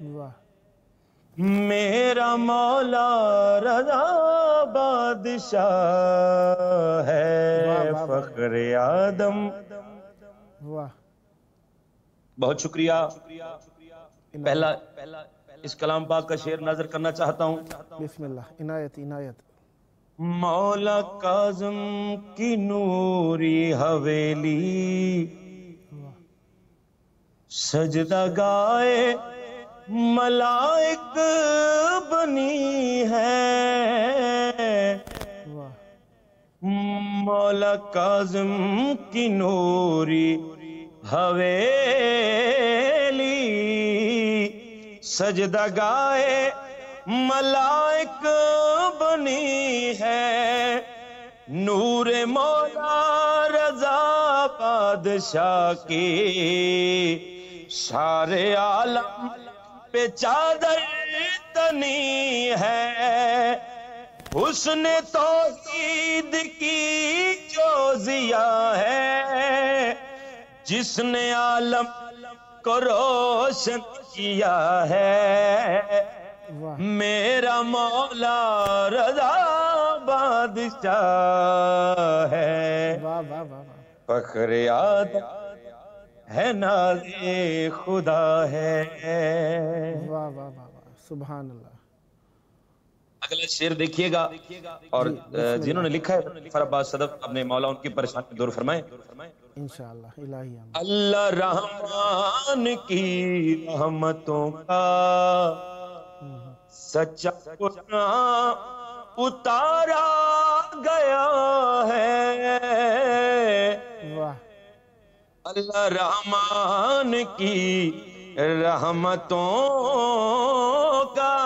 واہ میرا مولا رضا بادشاہ ہے فخر آدم. واہ. بہت شکریہ. پہلا اس کلام پاک کا شعر نظر کرنا چاہتا ہوں. بسم اللہ. عنایت عنایت. مولا کاظم کی نوری حویلی سجدہ گائے ملائک بنی ہے. مولا کاظم کی نوری حویلی سجدہ گائے ملائک بنی ہے. نور مولا رضا بادشاہ کی سارے عالم پہ چادر تنی ہے. حسن توحید کی جو ضیا ہے جس نے عالم کو روشن کیا ہے. میرا مولا رضا بادشاہ ہے فخر آدم ہے ناز خدا ہے. واہ واہ واہ واہ. سبحان اللہ. اگلا شعر دیکھیے گا اور جنہوں نے لکھا ہے فراباد صدف اپنے مولا ان کی پریشانی دور فرمائیں انشاءاللہ. الہی آمین. اللہ رحمان کی رحمتوں کا سچا قرآن اتارا گیا ہے. اللہ رحمان کی رحمتوں کا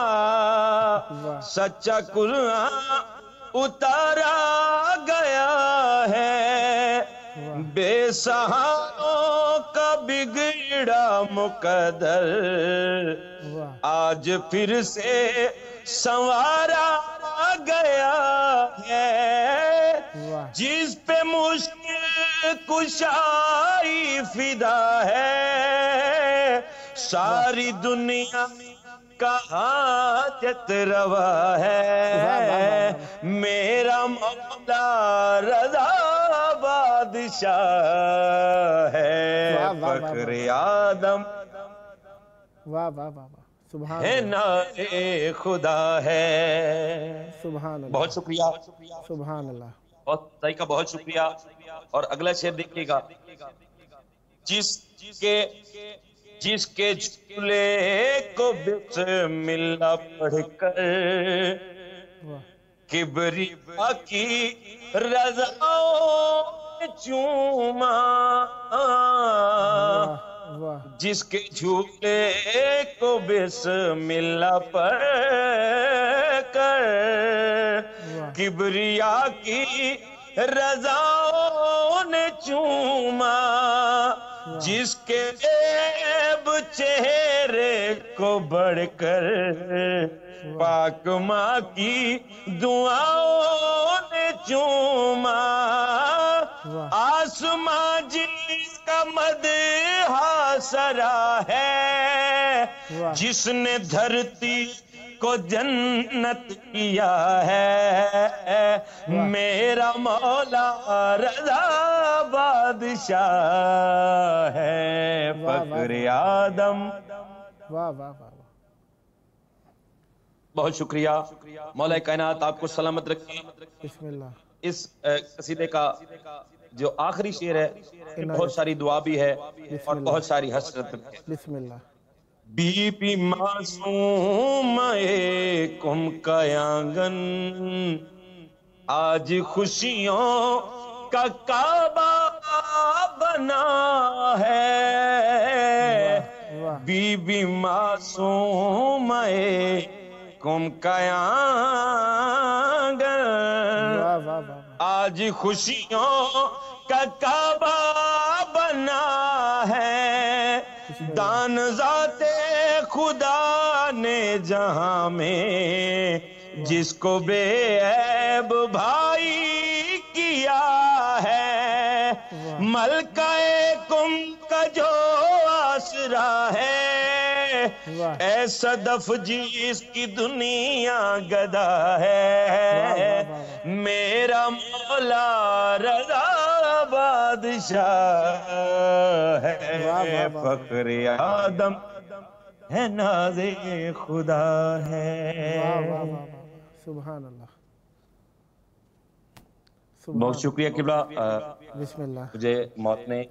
سچا قرآن اتارا گیا ہے. بے سہاروں کا بگڑا مقدر آج پھر سے سنوارا گیا ہے. جس پہ مشکل کشائی فدا ہے ساری دنیا کا حاجت روا ہے. میرا مولا رضا بادشاہ ہے فخر آدم واہ واہ واہ. سبحان ہے ناز خدا ہے. سبحان اللہ. بہت شکریہ. سبحان اللہ. بہت ذائقہ. بہت شکریہ. اور اگلا شعر دیکھیے گا. جس کے جھولے کو بسم اللہ پڑھ کر کبریا کی رضا چوما. جس کے جھولے کو بسم اللہ پڑھ کر کبریا کی رضا نے چوما. جس کے عیب چہرے کو بڑھ کر پاک ماں کی دعاؤں نے چوما. آسماں جس کا مدح سرا ہے جس نے دھرتی کو جنت کیا ہے. میرا مولا رضا بادشاہ ہے فخر آدم. واہ واہ واہ. بہت شکریہ. مولا کائنات آپ کو سلامت رکھیں. بسم اللہ. اس قصیدے کا جو آخری شعر ہے بہت ساری دعا بھی ہے اور بہت ساری حسرت بھی ہے. بسم اللہ. بی بی معصوم کم کا آنگن آج خوشیوں کا کعبہ بنا ہے. بی بی معصوم کم کا آنگن آج خوشیوں کا کعبہ بنا ہے. دان ذات خدا نے جہاں میں جس کو بے عیب بھائی کیا ہے. ملکہ کم کا جو آسرا ہے واہ اے صدف جس کی دنیا گدا ہے، واہ واہ واہ میرا مولا رضا بادشاہ واہ ہے، واہ واہ فخر آدم ہے ناز خدا واہ واہ ہے۔ واہ واہ سبحان اللہ بہت سبحان شکریہ قبلہ، بسم اللہ مجھے موت نے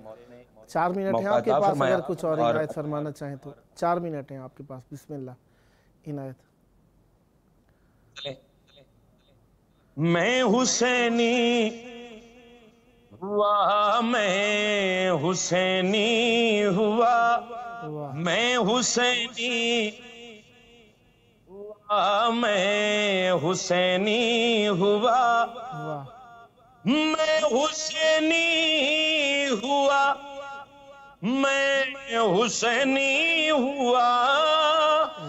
4 منٹ ہیں موقع آپ کے عطا پاس فرمایا، اگر کچھ اور اور عنایت فرمانا چاہیں تو 4 منٹ ہیں آپ کے پاس بسم اللہ عنایت میں حسینی ہوا، میں حسینی ہوا، واہ میں حسینی ہوا، میں حسینی ہوا، واہ میں حسینی ہوا، میں حسینی ہوا،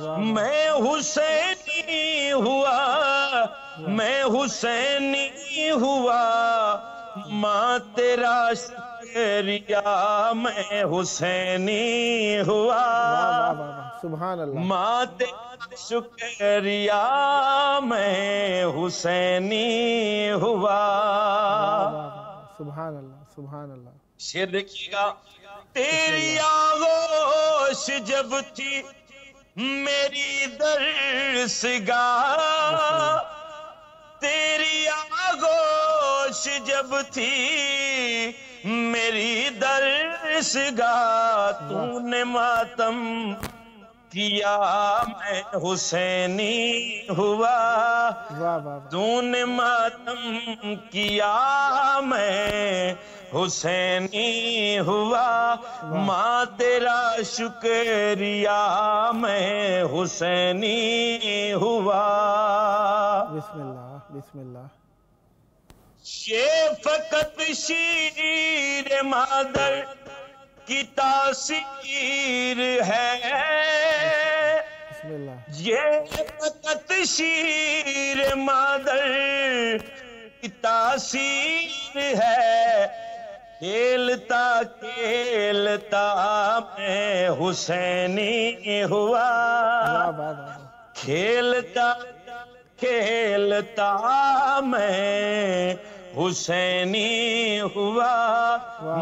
واہ میں حسینی ہوا، میں حسینی ہوا، ماں تیرا شکریہ میں حسینی ہوا، واہ واہ واہ واہ سبحان اللہ ماں تیرا شکریہ میں حسینی ہوا۔ واہ واہ واہ سبحان اللہ سبحان اللہ شعر دیکھیے گا، تیری آغوش جب تھی میری درسگاہ، تیری آغوش جب تھی میری درسگاہ، تو نے ماتم کیا میں حسینی ہوا، واہ واہ واہ تو نے ماتم کیا میں حسینی ہوا، ماں تیرا شکریہ میں حسینی ہوا۔ بسم اللہ بسم اللہ یہ فقط شیر مادر کی تاثیر ہے، بسم اللہ یہ فقط شیر مادر کی تاثیر ہے، کھیلتا کھیلتا میں حسینی ہوا، واہ واہ واہ کھیلتا کھیلتا میں حسینی ہوا،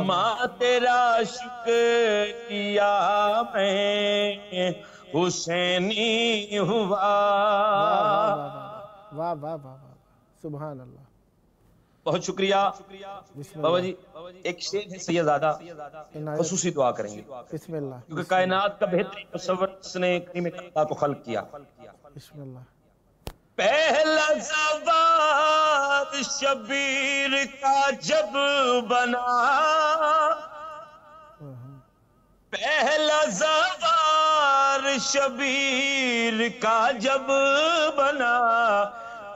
ماں تیرا شکریہ میں حسینی ہوا۔ واہ واہ واہ سبحان اللہ بہت شکریہ بسم بابا اللہ جی۔ ایک شعر ہے سیدزادہ، عنایت خصوصی دعا کریں گے بسم اللہ کیونکہ کائنات کا بہترین مصور اس نے کریم اللہ کو خلق کیا۔ بسم اللہ پہلا زوار شبیر کا جب بنا، پہلا زوار شبیر کا جب بنا،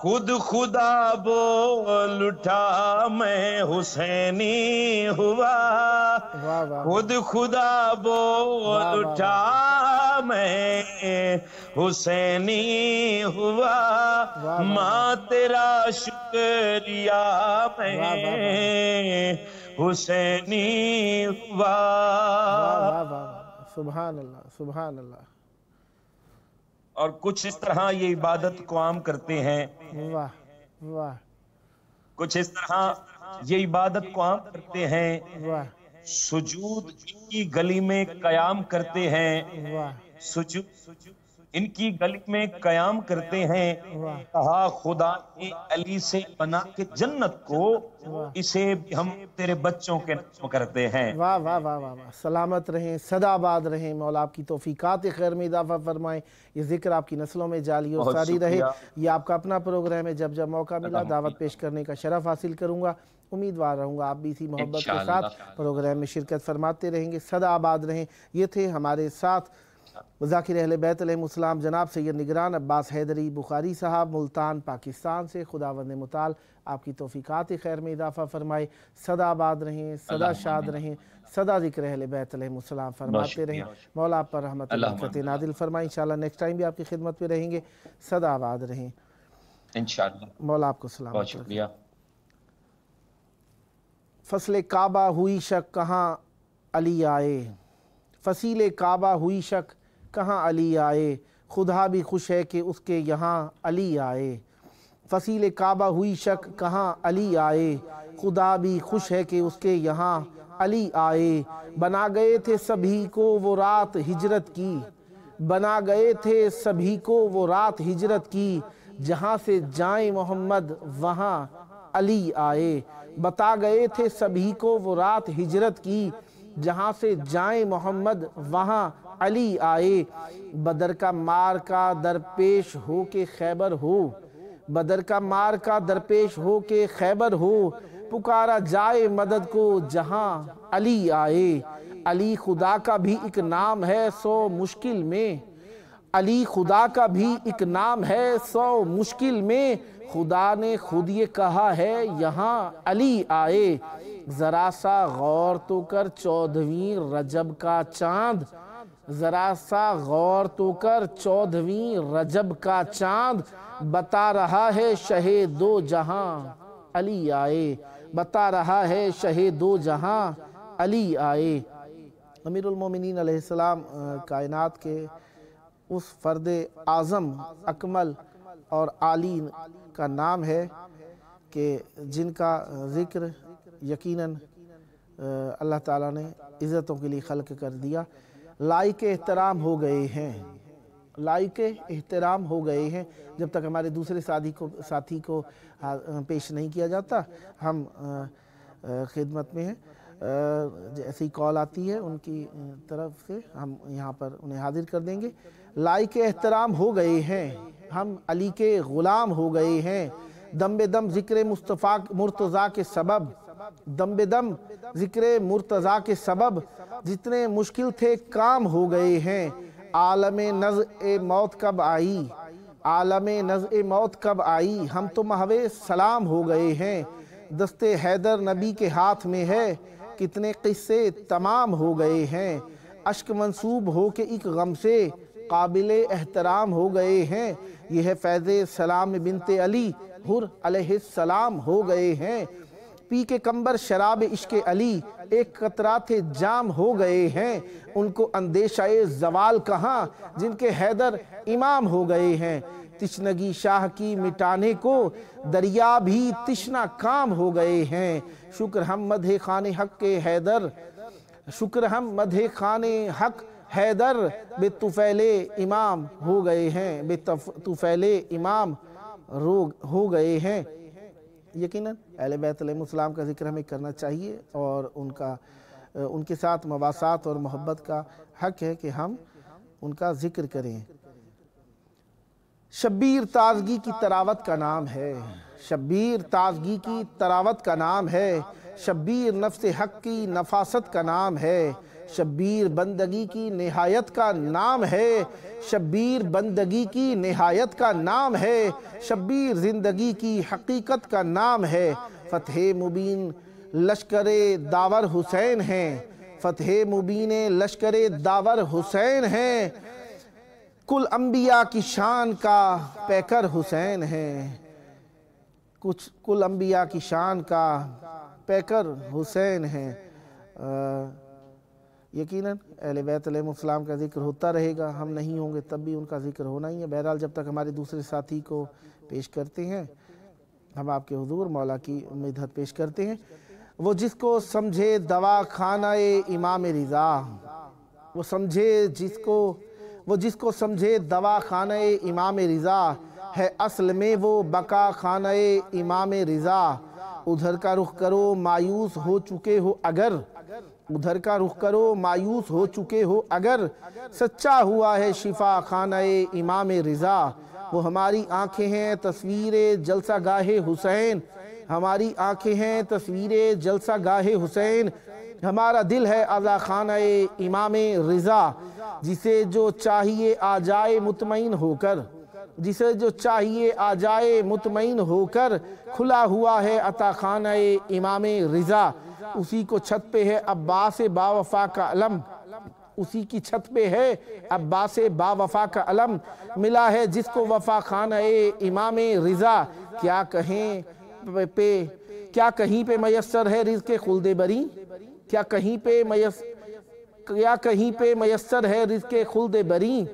خود خدا بول اٹھا میں حسینی ہوا، واہ واہ خود خدا بول اٹھا میں حسینی ہوا، ماں تیرا شکریہ میں حسینی ہوا۔ واہ واہ سبحان اللہ سبحان اللہ اور کچھ اس طرح یہ عبادت کو عام کرتے ہیں، واہ واہ کچھ اس طرح یہ عبادت کو عام کرتے ہیں، واہ سجود کی گلی میں قیام کرتے ہیں، واہ سجود ان کی گلی میں قیام کرتے ہیں، کہا خدا نے علی سے بنا کے جنت کو، اسے بھی ہم تیرے بچوں کے نام کرتے ہیں۔ واہ واہ واہ واہ واہ سلامت رہیں، صدا آباد رہیں، مولا آپ کی توفیقات خیر میں اضافہ فرمائیں، یہ ذکر آپ کی نسلوں میں جاری اور ساری رہے۔ یہ آپ کا اپنا پروگرام ہے، جب جب موقع ملا دعوت پیش کرنے کا شرف حاصل کروں گا، امیدوار رہوں گا آپ بھی اسی محبت کے ساتھ پروگرام میں شرکت فرماتے رہیں گے۔ صدا آباد رہیں۔ یہ تھے ہمارے ساتھ ذاکر اہل بیت علیہ السلام جناب سید نگران عباس حیدری بخاری صاحب ملتان پاکستان سے۔ خداوند متعال آپ کی توفیقات خیر میں اضافہ فرمائے، صدا آباد رہیں، صدا شاد رہیں، صدا ذکر اہل بیت علیہ السلام فرماتے رہیں، مولا آپ پر رحمت برکت نازل فرمائیں۔ انشاءاللہ نیکسٹ ٹائم بھی آپ کی خدمت میں رہیں گے، صدا آباد رہیں، انشاءاللہ۔ مولا آپ کو بہت سلامت شکریہ۔ فصل کعبہ ہوئی شک کہاں علی آئے، فصیل کعبہ ہوئی شک کہاں علی آئے، خدا بھی خوش ہے کہ اس کے یہاں علی آئے۔ فصیل کعبہ ہوئی شک کہاں علی آئے، خدا بھی خوش ہے کہ اس کے یہاں علی آئے۔ بنا گئے تھے سبھی کو وہ رات ہجرت کی، بنا گئے تھے سبھی کو وہ رات ہجرت کی، جہاں سے جائیں محمد وہاں علی آئے۔ بتا گئے تھے سبھی کو وہ رات ہجرت کی، جہاں سے جائیں محمد وہاں علی آئے۔ بدر کا مار کا درپیش ہو کے خیبر ہو، بدر کا مار کا درپیش ہو کے خیبر ہو، پکارا جائے مدد کو جہاں علی آئے۔ علی خدا کا بھی ایک نام ہے 100 مشکل میں، علی خدا کا بھی ایک نام ہے 100 مشکل میں، خدا نے خود یہ کہا ہے یہاں علی آئے۔ ذرا سا غور تو کر 14ویں رجب کا چاند، ذرا سا غور تو کر 14ویں رجب کا چاند، بتا رہا ہے شہ دو جہاں علی آئے، بتا رہا ہے شہ دو جہاں علی آئے۔ امیر المومنین علیہ السلام کائنات کے اس فرد اعظم، اکمل اور عالی کا نام ہے کہ جن کا ذکر یقیناً اللہ تعالیٰ نے عزتوں کے لیے خلق کر دیا، لائق احترام ہو گئے ہیں، لائق احترام ہو گئے ہیں۔ جب تک ہمارے دوسرے ساتھی کو پیش نہیں کیا جاتا، ہم خدمت میں ہیں۔ جیسی کال آتی ہے ان کی طرف سے ہم یہاں پر انہیں حاضر کر دیں گے۔ لائق احترام ہو گئے ہیں، ہم علی کے غلام ہو گئے ہیں، دم بے دم ذکر مصطفیٰ مرتضیٰ کے سبب، دم بے دم ذکر مرتضیٰ کے سبب جتنے مشکل تھے کام ہو گئے ہیں۔ عالم نزع موت کب آئی، عالم نزع موت کب آئی، ہم تو محو سلام ہو گئے ہیں۔ دست حیدر نبی کے ہاتھ میں ہے، کتنے قصے تمام ہو گئے ہیں۔ اشک منسوب ہو کے ایک غم سے قابل احترام ہو گئے ہیں۔ یہ ہے فیض سلام بنت علی، حر علیہ السلام ہو گئے ہیں۔ پی کے کمبر شراب عشق علی، ایک قطرہ تھے جام ہو گئے ہیں۔ ان کو اندیشہ زوال کہاں، جن کے حیدر امام ہو گئے ہیں۔ تشنگی شاہ کی مٹانے کو دریا بھی تشنا کام ہو گئے ہیں۔ شکر ہم مدح خان حق کے حیدر، شکر ہم مدح خان حق حیدر، بے طفیل امام ہو گئے ہیں، بے طفیل امام ہو گئے ہیں۔ یقیناً اہل بیت علیہ السلام کا ذکر ہمیں کرنا چاہیے، اور ان کے ساتھ مواسات اور محبت کا حق ہے کہ ہم ان کا ذکر کریں۔ شبیر تازگی کی تراوت کا نام ہے، شبیر تازگی کی تراوت کا نام ہے، شبیر نفس حق کی نفاست کا نام ہے، شبیر بندگی کی نہایت کا نام ہے، شبیر بندگی کی نہایت کا نام ہے، شبیر زندگی کی حقیقت کا نام ہے۔ فتح مبین لشکر داور حسین ہیں، فتح مبین لشکر داور حسین ہیں، کل انبیاء کی شان کا پیکر حسین ہیں، کل انبیاء کی شان کا پیکر حسین ہیں۔ یقیناً اہل بیت علیہ السلام کا ذکر ہوتا رہے گا، ہم نہیں ہوں گے تب بھی ان کا ذکر ہونا ہی ہے۔ بہرحال جب تک ہمارے دوسرے ساتھی کو پیش کرتے ہیں، ہم آپ کے حضور مولا کی مدحت پیش کرتے ہیں۔ وہ جس کو سمجھے دوا خانہ امام رضا، وہ جس کو سمجھے دوا خانہ امام رضا، ہے اصل میں وہ بقا خانہ امام رضا۔ ادھر کا رخ کرو مایوس ہو چکے ہو اگر، ادھر کا رخ کرو مایوس ہو چکے ہو اگر، سچا ہوا ہے شفا خانہ امام رضا۔ وہ ہماری آنکھیں ہیں تصویر جلسہ گاہ حسین، ہماری آنکھیں ہیں تصویر جلسہ گاہ حسین، ہمارا دل ہے عزا خانہ امام رضا۔ جسے جو چاہیے آ جائے مطمئن ہو کر، جسے جو چاہیے آ جائے مطمئن ہو کر، کھلا ہوا ہے عطا خانہ امام رضا۔ اسی کو چھت پہ ہے عباس با وفا کا علم، اسی کی چھت پہ ہے عباس با وفا کا علم، ملا ہے جس کو وفا خانہ امام رضا۔ کیا کہیں پہ میسر ہے رزق خلد بری، کیا کہیں پہ یا کہیں پہ میسر ہے رزق خلد بری؟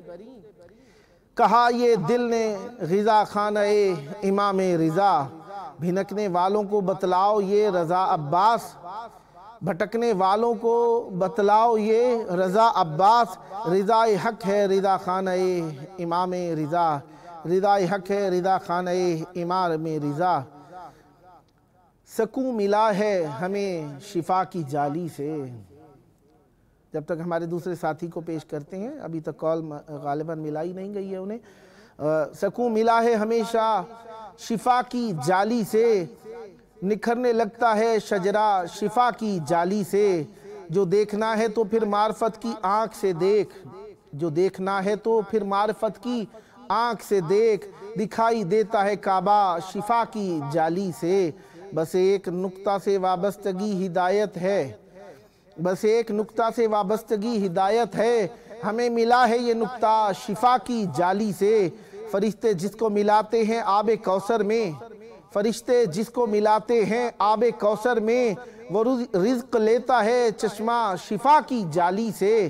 کہا یہ دل نے غذا خانہ امام رضا، بھنکنے والوں کو بتلاؤ یہ رضا عباس، بھٹکنے والوں کو بتلاؤ یہ رضا عباس، رضا حق ہے رضا خانہ امام رضا، رضا حق ہے رضا خانہ امام رضا۔ سکون ملا ہے ہمیں شفا کی جالی سے۔ جب تک ہمارے دوسرے ساتھی کو پیش کرتے ہیں، ابھی تک کال غالباً ملائی نہیں گئی ہے انہیں۔ سکون ملا ہے ہمیشہ شفا کی جالی سے، نکھرنے لگتا ہے شجرہ شفا کی جالی سے، جو دیکھنا ہے تو پھر معرفت کی آنکھ سے دیکھ، جو دیکھنا ہے تو پھر معرفت کی آنکھ سے دیکھ، دکھائی دیتا ہے کعبہ شفا کی جالی سے۔ بس ایک نقطہ سے وابستگی ہدایت ہے، بس ایک نقطہ سے وابستگی ہدایت ہے، ہمیں ملا ہے یہ نقطہ شفا کی جالی سے۔ فرشتے جس کو ملاتے ہیں آب کوثر میں، فرشتے جس کو ملاتے ہیں آب کوثر میں، وہ رزق لیتا ہے چشمہ شفا کی جالی سے۔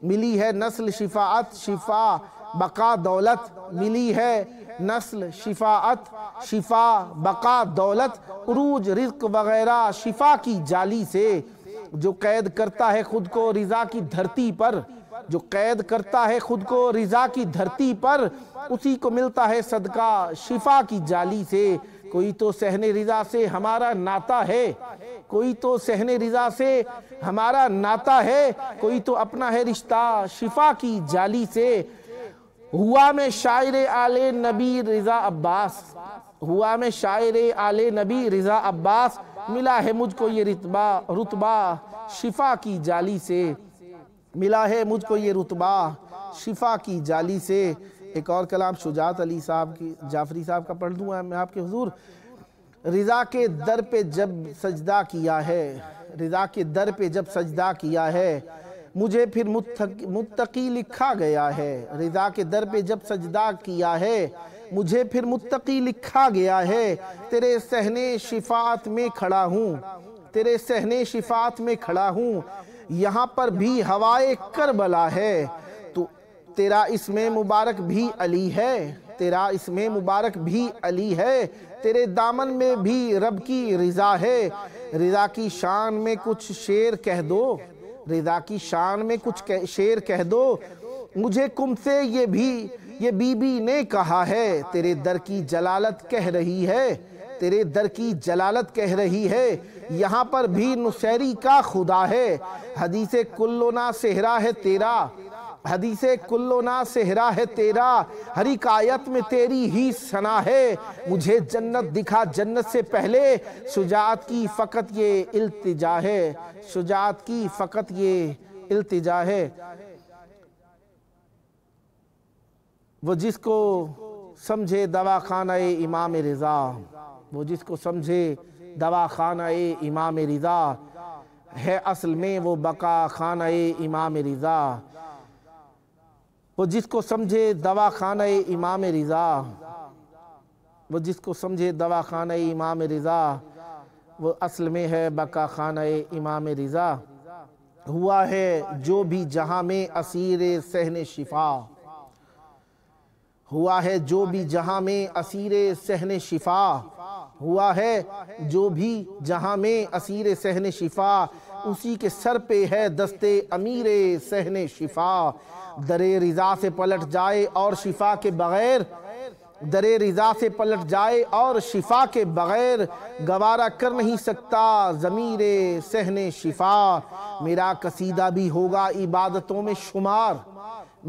ملی ہے نسل شفاعت شفا بقا دولت، ملی ہے نسل شفاعت شفا بقا دولت، عروج رزق وغیرہ شفا کی جالی سے۔ جو قید کرتا ہے خود کو رضا کی دھرتی پر، جو قید کرتا ہے خود کو رضا کی دھرتی پر، اسی کو ملتا ہے صدقہ شفا کی جالی سے۔ کوئی تو صحن رضا سے ہمارا ناتا ہے، کوئی تو صحن رضا سے ہمارا ناتا ہے، کوئی تو اپنا ہے رشتہ شفا کی جالی سے۔ ہوا میں شاعر آل نبی رضا عباس، ہوا میں شاعر آل نبی رضا عباس، ملا ہے مجھ کو یہ رتبہ شفا کی جالی سے، ملا ہے مجھ کو یہ رتبہ شفا کی جالی سے۔ ایک اور کلام شجاعت علی صاحب کی جعفری صاحب کا پڑھ دوں میں آپ کے حضور۔ رضا کے در پہ جب سجدہ کیا ہے، رضا کے در پہ جب سجدہ کیا ہے، مجھے پھر متقی لکھا گیا ہے۔ رضا کے در پہ جب سجدہ کیا ہے، مجھے پھر متقی لکھا گیا ہے۔ تیرے صحن شفاعت میں کھڑا ہوں، تیرے صحن شفاعت میں کھڑا ہوں، یہاں پر بھی ہوائے کربلا ہے، تو تیرا اسم مبارک بھی علی ہے، تیرا اسم مبارک بھی علی ہے، تیرے دامن میں بھی رب کی رضا ہے۔ رضا کی شان میں کچھ شعر کہہ دو، رضا کی شان میں کچھ شعر کہہ دو، مجھے کم سے یہ بی بی نے کہا ہے، تیرے در کی جلالت کہہ رہی ہے، تیرے در کی جلالت کہہ رہی ہے، یہاں پر بھی نصیری کا خدا ہے۔ حدیث کلنا صحرا ہے تیرا، حدیث کلنا صحرا ہے تیرا، ہر ایک آیت میں تیری ہی ثنا ہے۔ مجھے جنت دکھا جنت سے پہلے، شجاعت کی فقط یہ التجا ہے، شجاعت کی فقط یہ التجا ہے۔ وہ جس کو سمجھے دواخانہ امام رضا، وہ جس کو سمجھے دواخانہ امام رضا، ہے اصل میں وہ بقا خانہ امام رضا۔ وہ جس کو سمجھے دواخانہ امام رضا، وہ جس کو سمجھے دواخانہ امام رضا، وہ اصل میں ہے بقا خانہ امام رضا۔ ہوا ہے جو بھی جہاں میں اسیر صحن شفا، ہوا ہے جو بھی جہاں میں اسیر صحن شفا، ہوا ہے جو بھی جہاں میں اسیر صحن شفا، اسی کے سر پہ ہے دست امیر صحن شفا۔ در رضا سے پلٹ جائے اور شفا کے بغیر، در رضا سے پلٹ جائے اور شفا کے بغیر، گوارا کر نہیں سکتا ضمیر صحن شفا۔ میرا قصیدہ بھی ہوگا عبادتوں میں شمار،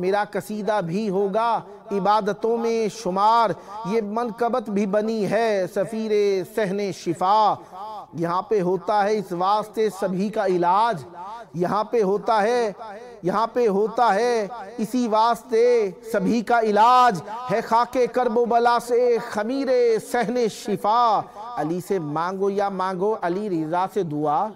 میرا قصیدہ بھی ہوگا عبادتوں میں شمار، یہ منقبت بھی بنی ہے سفیر صحن شفا۔ یہاں پہ ہوتا ہے اس واسطے سبھی کا علاج، یہاں پہ ہوتا ہے اسی واسطے سبھی کا علاج، ہے خاک کرب و بلا سے خمیر صحن شفا۔ علی سے مانگو یا مانگو علی رضا سے دعا،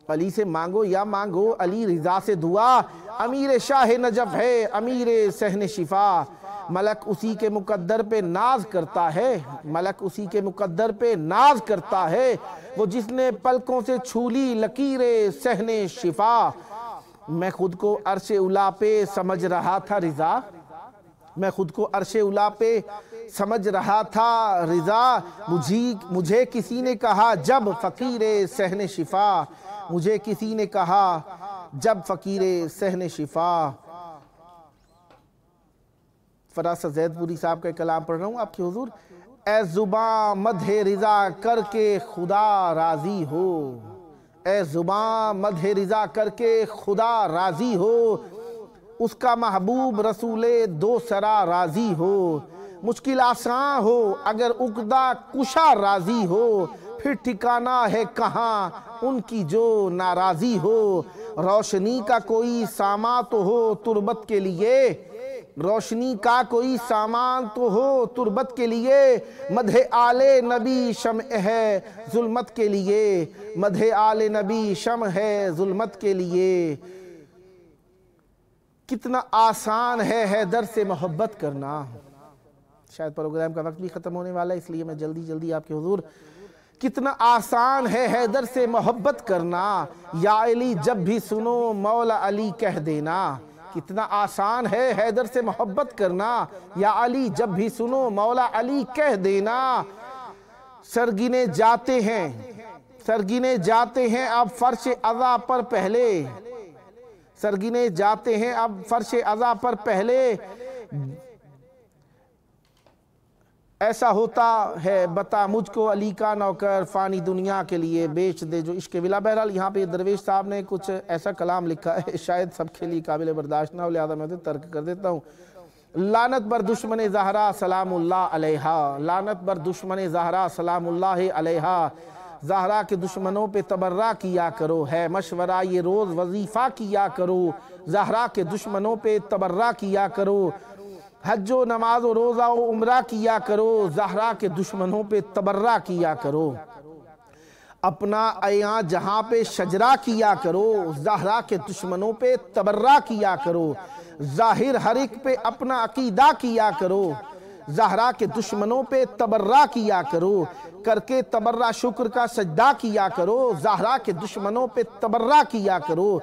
علی سے مانگو یا مانگو علی رضا سے دعا، امیر شاہ نجف ہے امیر صحن شفا۔ ملک اسی کے مقدر پہ ناز کرتا ہے، ملک اسی کے مقدر پہ ناز کرتا ہے، وہ جس نے پلکوں سے چھولی لکیر صحن شفا۔ میں خود کو عرش اولا پہ سمجھ رہا تھا رضا، میں خود کو عرش اولا پہ سمجھ رہا تھا رضا، مجھے کسی نے کہا جب فقیر صحن شفا، مجھے کسی نے کہا جب فقیر صحن شفا۔ فراست زید پوری صاحب کا کلام پڑھ رہا ہوں آپ کے حضور۔ اے زباں مدح رضا کر کے خدا راضی ہو، اے زباں مدح رضا کر کے خدا راضی ہو، اس کا محبوب رسول دو سرا راضی ہو، مشکل آسان ہو اگر عقدہ کشا راضی ہو، پھر ٹھکانہ ہے کہاں ان کی جو ناراضی ہو، روشنی کا کوئی سامان تو ہو تربت کے لیے، روشنی کا کوئی سامان تو ہو تربت کے لیے، مدح آل نبی شمع ہے ظلمت کے لیے، مدح آل نبی شمع ہے ظلمت کے لیے۔ کتنا آسان ہے حیدر سے محبت کرنا۔ شاید پروگرام کا وقت بھی ختم ہونے والا ہے، اس لیے میں جلدی آپ کے حضور۔ کتنا آسان ہے حیدر سے محبت کرنا، یا علی جب بھی سنو مولا علی کہہ دینا، کتنا آسان ہے حیدر سے محبت کرنا، یا علی جب بھی سنو مولا علی کہہ دینا۔ سرگنے جاتے ہیں اب فرش عزا پر پہلے، سرگنے جاتے ہیں اب فرش عزا پر پہلے، ایسا ہوتا ہے بتا مجھ کو علی کا نوکر، فانی دنیا کے لیے بیچ دے جو عشق ولا۔ بہرحال یہاں پہ درویش صاحب نے کچھ ایسا کلام لکھا ہے شاید سب کے لیے قابل برداشت نہ ہو، لہذا میں اسے ترک کر دیتا ہوں۔ لعنت بر دشمن زہرا سلام اللہ علیہا، لعنت بر دشمن زہرا سلام اللہ علیہا، زہرا کے دشمنوں پہ تبرہ کیا کرو، ہے مشورہ یہ روز وظیفہ کیا کرو، زہرا کے دشمنوں پہ تبرہ کیا کرو، حج و نماز و روزہ و عمرہ کیا کرو، زہرا کے دشمنوں پہ تبرہ کیا کرو، اپنا عیاں جہاں پہ شجرہ کیا کرو، زہرا کے دشمنوں پہ تبرہ کیا کرو، ظاہر ہر ایک پہ اپنا عقیدہ کیا کرو، زہرا کے دشمنوں پہ تبرہ کیا کرو، کر کے تبرہ شکر کا سجدہ کیا کرو، زہرا کے دشمنوں پہ تبرہ کیا کرو،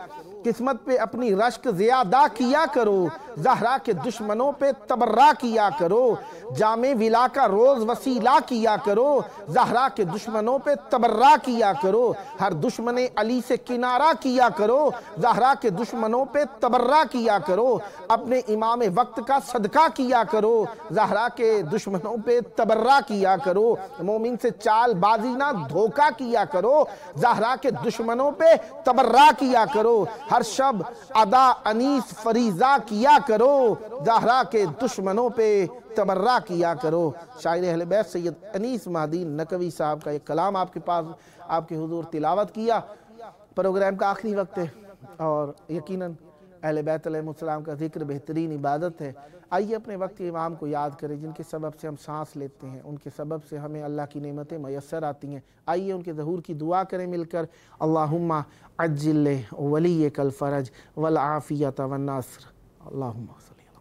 قسمت پہ اپنی رشک زیادہ کیا کرو، زہرا کے دشمنوں پہ تبرہ کیا کرو، جامع ولا کا روز وسیلہ کیا کرو، زہرا کے دشمنوں پہ تبرہ کیا کرو، ہر دشمن علی سے کنارہ کیا کرو، زہرا کے دشمنوں پہ تبرہ کیا کرو، اپنے امام وقت کا صدقہ کیا کرو، زہرا کے دشمنوں پہ تبرہ کیا کرو، مومن سے چال بازی نہ دھوکہ کیا کرو، زہرا کے دشمنوں پہ تبرہ کیا کرو، ہر شب ادا انیس فریضہ کیا کرو، زہرا کے دشمنوں پہ تبرہ کیا کرو۔ شاعر اہل بیت سید انیس مہدی نقوی صاحب کا ایک کلام آپ کے پاس آپ کے حضور تلاوت کیا۔ پروگرام کا آخری وقت ہے اور یقیناً اہل بیت علیہ السلام کا ذکر بہترین عبادت ہے۔ آئیے اپنے وقت کے امام کو یاد کریں جن کے سبب سے ہم سانس لیتے ہیں، ان کے سبب سے ہمیں اللہ کی نعمتیں میسر آتی ہیں۔ آئیے ان کے ظہور کی دعا کریں مل کر۔ اللہم عجل ولیک الفرج والعافیت والنصر، اللہم صلی اللہ